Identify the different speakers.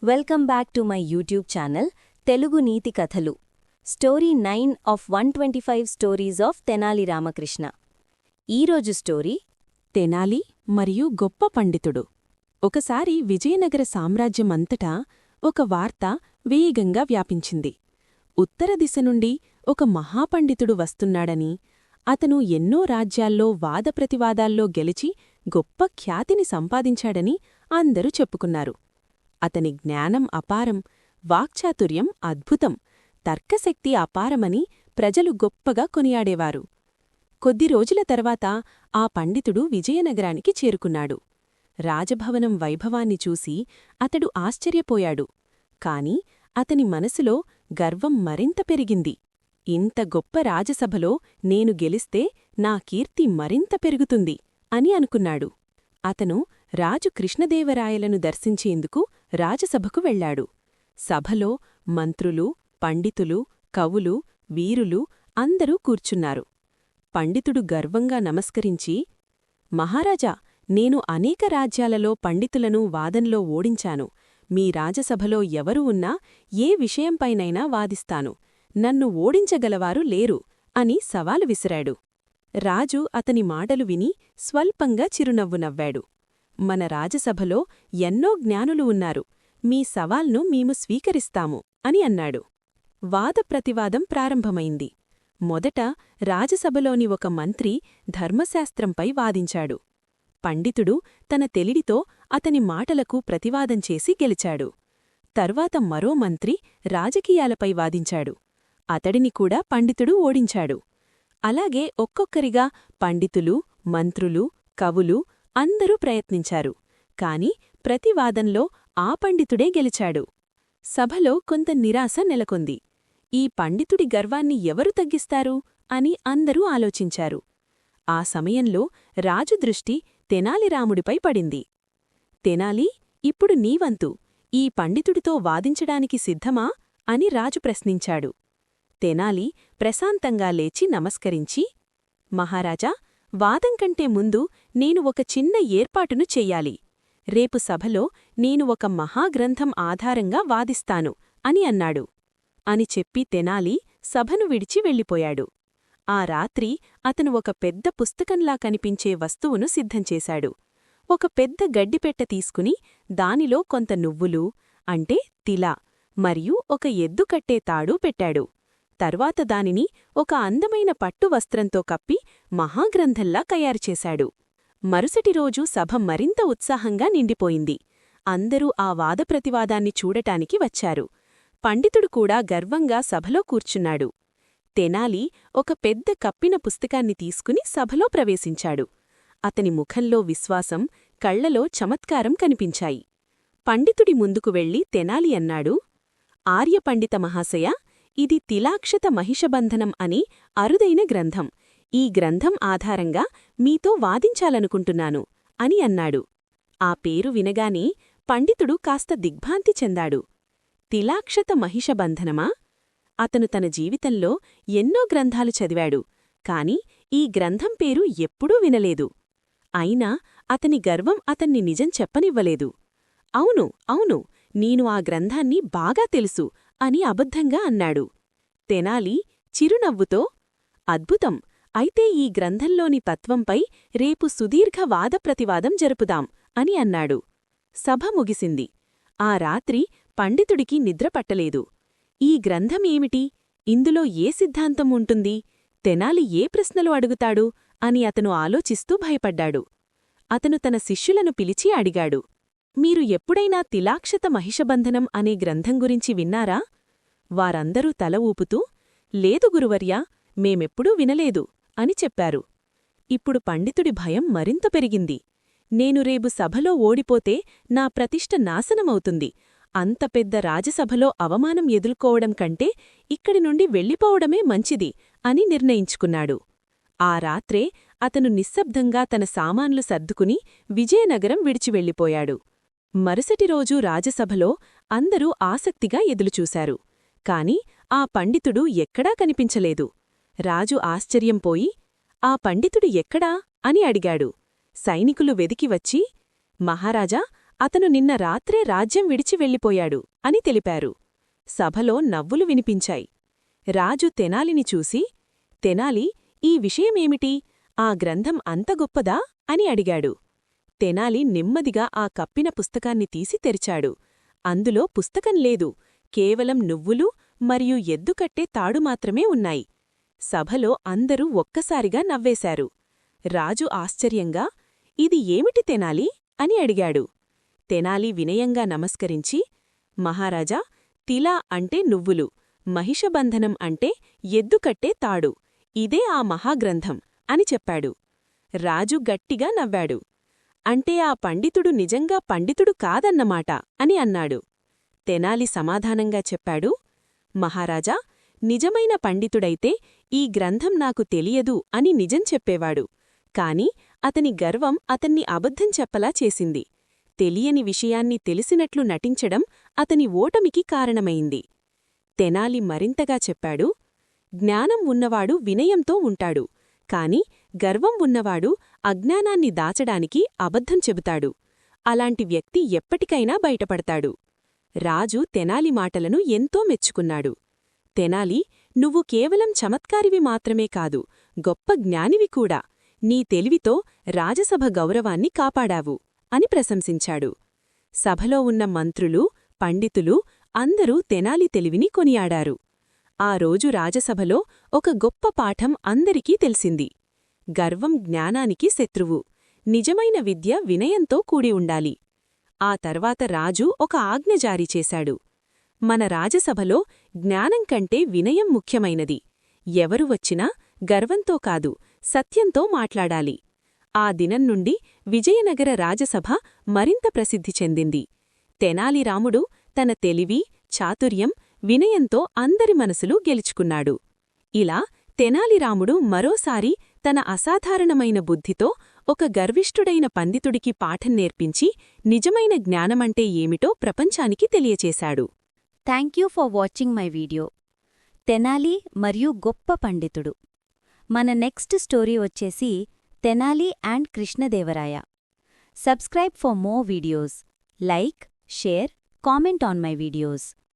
Speaker 1: Welcome back to my YouTube channel Telugu నీతి కథలు. Story 9 of 125 stories of Tenali Ramakrishna. ఈరోజు story
Speaker 2: Tenali మరియు గొప్ప పండితుడు. ఒకసారి విజయనగర సామ్రాజ్యమంతటా ఒక వార్త వేగంగా వ్యాపించింది. ఉత్తర దిశ నుండి ఒక మహాపండితుడు వస్తున్నాడని, అతను ఎన్నో రాజ్యాల్లో వాదప్రతివాదాల్లో గెలిచి గొప్ప ఖ్యాతిని సంపాదించాడని అందరూ చెప్పుకున్నారు. అతని జ్ఞానం అపారం, వాక్చాతుర్యం అద్భుతం, తర్కశక్తి అపారమని ప్రజలు గొప్పగా కొనియాడేవారు. కొద్ది రోజుల తర్వాత ఆ పండితుడు విజయనగరానికి చేరుకున్నాడు. రాజభవనం వైభవాన్ని చూసి అతడు ఆశ్చర్యపోయాడు. కాని అతని మనసులో గర్వం మరింత పెరిగింది. ఇంత గొప్ప రాజసభలో నేను గెలిస్తే నా కీర్తి మరింత పెరుగుతుంది అని అనుకున్నాడు. అతను రాజు కృష్ణదేవరాయలను దర్శించేందుకు రాజసభకు వెళ్లాడు. సభలో మంత్రులు, పండితులు, కవులు, వీరులు అందరూ కూర్చున్నారు. పండితుడు గర్వంగా నమస్కరించి, మహారాజా, నేను అనేక రాజ్యాలలో పండితులను వాదంలో ఓడించాను. మీ రాజసభలో ఎవరు ఉన్నా ఏ విషయంపైనైనా వాదిస్తాను. నన్ను ఓడించగలవారు లేరు అని సవాలు విసిరాడు. రాజు అతని మాటలు విని స్వల్పంగా చిరునవ్వు నవ్వాడు. మన రాజసభలో ఎన్నో జ్ఞానులు ఉన్నారు. మీ సవాల్ను మేము స్వీకరిస్తాము అని అన్నాడు. వాదప్రతివాదం ప్రారంభమైంది. మొదట రాజసభలోని ఒక మంత్రి ధర్మశాస్త్రంపై వాదించాడు. పండితుడు తన తెలివితో అతని మాటలకు ప్రతివాదం చేసి గెలిచాడు. తర్వాత మరో మంత్రి రాజకీయాలపై వాదించాడు. అతడిని కూడా పండితుడు ఓడించాడు. అలాగే ఒక్కొక్కరిగా పండితులు, మంత్రులు, కవులు అందరూ ప్రయత్నించారు. కాని ప్రతివాదంలో ఆ పండితుడే గెలిచాడు. సభలో కొంత నిరాశ నెలకొంది. ఈ పండితుడి గర్వాన్ని ఎవరు తగ్గిస్తారు అని అందరూ ఆలోచించారు. ఆ సమయంలో రాజు దృష్టి తెనాలిరాముడిపై పడింది. తెనాలి, ఇప్పుడు నీవంతు. ఈ పండితుడితో వాదించడానికి సిద్ధమా అని రాజు ప్రశ్నించాడు. తెనాలి ప్రశాంతంగా లేచి నమస్కరించి, మహారాజా, వాదం కంటే ముందు నేను ఒక చిన్న ఏర్పాటును చెయ్యాలి. రేపు సభలో నేను ఒక మహాగ్రంథం ఆధారంగా వాదిస్తాను అని అన్నాడు. అని చెప్పి తెనాలి సభను విడిచి వెళ్ళిపోయాడు. ఆ రాత్రి అతను ఒక పెద్ద పుస్తకంలా కనిపించే వస్తువును సిద్ధంచేశాడు. ఒక పెద్ద గడ్డిపెట్ట తీసుకుని దానిలో కొంత నువ్వులు, అంటే తిల, మరియు ఒక ఎద్దు కట్టే తాడు పెట్టాడు. తర్వాత దానిని ఒక అందమైన పట్టు వస్త్రంతో కప్పి మహాగ్రంథంలా తయారుచేశాడు. మరుసటి రోజు సభ మరింత ఉత్సాహంగా నిండిపోయింది. అందరూ ఆ వాదప్రతివాదాన్ని చూడటానికి వచ్చారు. పండితుడు కూడా గర్వంగా సభలో కూర్చున్నాడు. తెనాలి ఒక పెద్ద కప్పిన పుస్తకాన్ని తీసుకుని సభలో ప్రవేశించాడు. అతని ముఖంలో విశ్వాసం, కళ్లలో చమత్కారం కనిపించాయి. పండితుడి ముందుకు వెళ్లి తెనాలి అన్నాడు, ఆర్యపండిత మహాశయ, ఇది తిలాక్షత మహిషబంధనం అని అరుదైన గ్రంథం. ఈ గ్రంథం ఆధారంగా మీతో వాదించాలనుకుంటున్నాను అని అన్నాడు. ఆ పేరు వినగానే పండితుడు కాస్త దిగ్భ్రాంతి చెందాడు. తిలాక్షత మహిషబంధనమా? అతను తన జీవితంలో ఎన్నో గ్రంథాలు చదివాడు, కాని ఈ గ్రంథం పేరు ఎప్పుడూ వినలేదు. అయినా అతని గర్వం అతన్ని నిజం చెప్పనివ్వలేదు. అవును అవును, నేను ఆ గ్రంథాన్ని బాగా తెలుసు అని అబద్ధంగా అన్నాడు. తెనాలి చిరునవ్వుతో, అద్భుతం, అయితే ఈ గ్రంథంలోని తత్వంపై రేపు సుదీర్ఘ వాదప్రతివాదం జరుపుదాం అని అన్నాడు. సభ ముగిసింది. ఆ రాత్రి పండితుడికి నిద్రపట్టలేదు. ఈ గ్రంథం ఏమిటి? ఇందులో ఏ సిద్ధాంతం ఉంటుంది? తెనాలి ఏ ప్రశ్నలు అడుగుతాడు అని అతను ఆలోచిస్తూ భయపడ్డాడు. అతను తన శిష్యులను పిలిచి అడిగాడు, మీరు ఎప్పుడైనా తిలాక్షత మహిషబంధనం అనే గ్రంథం గురించి విన్నారా? వారందరూ తల ఊపుతూ, లేదు గురువర్యా, మేమెప్పుడూ వినలేదు అని చెప్పారు. ఇప్పుడు పండితుడి భయం మరింత పెరిగింది. నేను రేపు సభలో ఓడిపోతే నా ప్రతిష్ఠ నాశనమవుతుంది. అంత పెద్ద రాజసభలో అవమానం ఎదుర్కోవడం కంటే ఇక్కడి నుండి వెళ్ళిపోవడమే మంచిది అని నిర్ణయించుకున్నాడు. ఆ రాత్రే అతను నిశ్శబ్దంగా తన సామాన్లు సర్దుకుని విజయనగరం విడిచి వెళ్ళిపోయాడు. మరుసటి రోజు రాజసభలో అందరూ ఆసక్తిగా ఎదురుచూశారు. కాని ఆ పండితుడు ఎక్కడా కనిపించలేదు. రాజు ఆశ్చర్యంపోయి, ఆ పండితుడు ఎక్కడా అని అడిగాడు. సైనికులు వెదికి వచ్చి, మహారాజా, అతను నిన్న రాత్రే రాజ్యం విడిచి వెళ్ళిపోయాడు అని తెలిపారు. సభలో నవ్వులు వినిపించాయి. రాజు తెనాలిని చూసి, తెనాలి, ఈ విషయమేమిటి? ఆ గ్రంథం అంత గొప్పదా అని అడిగాడు. తెనాలి నెమ్మదిగా ఆ కప్పిన పుస్తకాన్ని తీసి తెరిచాడు. అందులో పుస్తకం లేదు, కేవలం నువ్వులు మరియు ఎద్దుకట్టే తాడు మాత్రమే ఉన్నాయి. సభలో అందరూ ఒక్కసారిగా నవ్వేశారు. రాజు ఆశ్చర్యంగా, ఇది ఏమిటి తెనాలి అని అడిగాడు. తెనాలి వినయంగా నమస్కరించి, మహారాజా, తిలా అంటే నువ్వులు, మహిషబంధనం అంటే ఎద్దుకట్టే తాడు, ఇదే ఆ మహాగ్రంథం అని చెప్పాడు. రాజు గట్టిగా నవ్వాడు. అంటే ఆ పండితుడు నిజంగా పండితుడు కాదన్నమాట అని అన్నాడు. తెనాలి సమాధానంగా చెప్పాడు, మహారాజా, నిజమైన పండితుడైతే ఈ గ్రంథం నాకు తెలియదు అని నిజం చెప్పేవాడు. కాని అతని గర్వం అతన్ని అబద్ధం చెప్పలా చేసింది. తెలియని విషయాన్ని తెలిసినట్లు నటించడం అతని ఓటమికి కారణమైంది. తెనాలి మరింతగా చెప్పాడు, జ్ఞానం ఉన్నవాడు వినయంతో ఉంటాడు, కాని గర్వం ఉన్నవాడు అజ్ఞానాన్ని దాచడానికి అబద్ధం చెబుతాడు. అలాంటి వ్యక్తి ఎప్పటికైనా బయటపడతాడు. రాజు తెనాలి మాటలను ఎంతో మెచ్చుకున్నాడు. తెనాలి, నువ్వు కేవలం చమత్కారివి మాత్రమే కాదు, గొప్ప జ్ఞానివి కూడా. నీ తెలివితో రాజసభ గౌరవాన్ని కాపాడావు అని ప్రశంసించాడు. సభలో ఉన్న మంత్రులు, పండితులు అందరూ తెనాలి తెలివిని కొనియాడారు. ఆ రోజు రాజసభలో ఒక గొప్ప పాఠం అందరికీ తెలిసింది. గర్వం జ్ఞానానికి శత్రువు, నిజమైన విద్య వినయంతో కూడి ఉండాలి. ఆ తర్వాత రాజు ఒక ఆజ్ఞ జారీ చేశాడు. మన రాజసభలో జ్ఞానం కంటే వినయం ముఖ్యమైనది. ఎవరు వచ్చినా గర్వంతో కాదు, సత్యంతో మాట్లాడాలి. ఆ దినం నుండి విజయనగర రాజసభ మరింత ప్రసిద్ధి చెందింది. తెనాలి రాముడు తన తెలివి, చాతుర్యం, వినయంతో అందరి మనసులు గెలుచుకున్నాడు. ఇలా తెనాలి రాముడు మరోసారి తన అసాధారణమైన బుద్ధితో ఒక గర్విష్ఠుడైన పండితుడికి పాఠం నేర్పించి నిజమైన జ్ఞానమంటే ఏమిటో ప్రపంచానికి తెలియచేశాడు.
Speaker 1: Thank you for watching my video. Tenali మరియు గొప్ప పండితుడు. మన నెక్స్ట్ స్టోరీ వచ్చేసి Tenali and Krishnadevaraya. Subscribe for more videos. Like, share, comment on my videos.